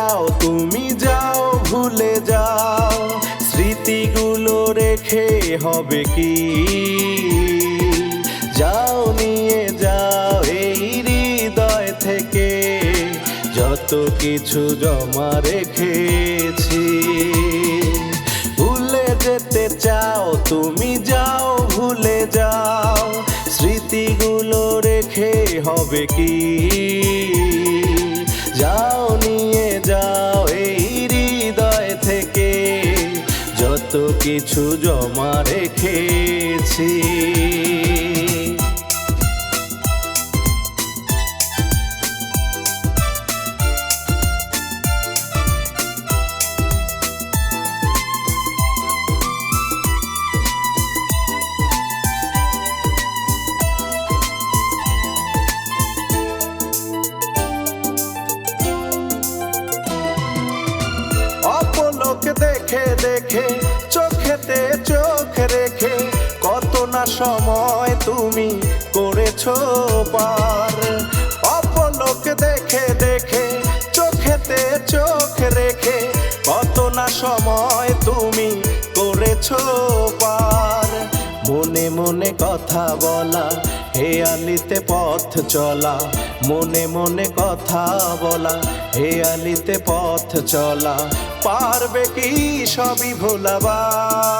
চাও তুমি যাও ভুলে যাও, স্মৃতিগুলো রেখে হবে কি? যাও নিয়ে যাও এই হৃদয় থেকে যত কিছু জমা রেখেছি। ভুলে যেতে চাও তুমি যাও ভুলে যাও, স্মৃতিগুলো রেখে হবে কি? যাও নিয়ে যাও এই হৃদয় থেকে যত কিছু জমা রেখেছি। অপলক দেখে দেখে চোখেতে চোখ রেখে কত না সময় তুমি করেছো পার। অপলক দেখে দেখে চোখেতে চোখ রেখে কত না সময় তুমি করেছো পার। মনে মনে কথা বলা হেয়ালিতে পথ চলা, মনে মনে কথা বলা হেয়ালিতে পথ চলা, পারবে কি সবই ভোলাবার?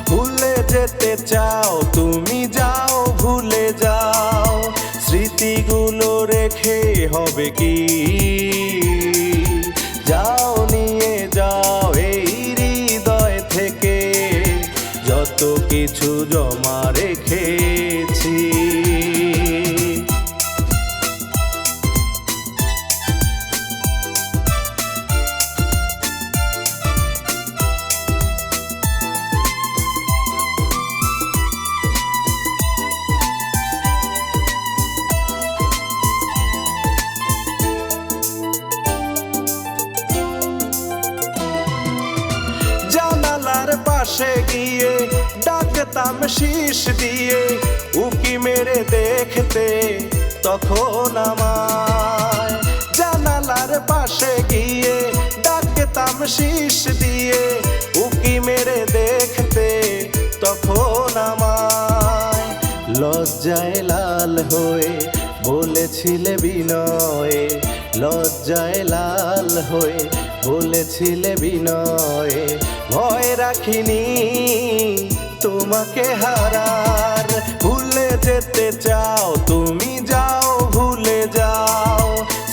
ভুলে যেতে চাও তুমি যাও ভুলে যাও, স্মৃতিগুলো রেখে হবে কি? যাও নিয়ে যাও এই হৃদয় থেকে যত কিছু জমা রেখেছি। জানালার পাশে গিয়ে ডাকতাম শীষ দিয়ে, উকি মেরে দেখতে তখন আমায়। জানালার পাশে গিয়ে ডাকতাম শীষ দিয়ে, উকি মেরে দেখতে তখন আমায়। লজ্জায় লাল হয়ে বলেছিলে বিনয়ে, লজ্জায় লাল হয়ে বলেছিলে বিনয়ে, ভয় রাখিনি তোমাকে হারার। ভুলে যেতে চাও তুমি যাও ভুলে যাও,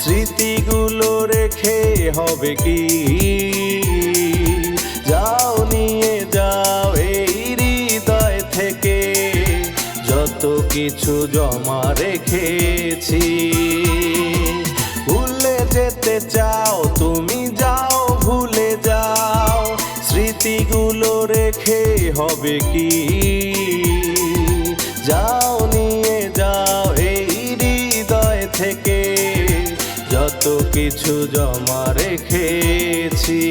স্মৃতিগুলো রেখে হবে কি? যাও নিয়ে যাও এই হৃদয় থেকে যত কিছু জমা রেখেছি। ভুলে যেতে চাও তুমি যাও ভুলে যাও, স্মৃতিগুলো রেখে হবে কি? যাও নিয়ে যাও এই হৃদয় থেকে যত কিছু জমা রেখেছি।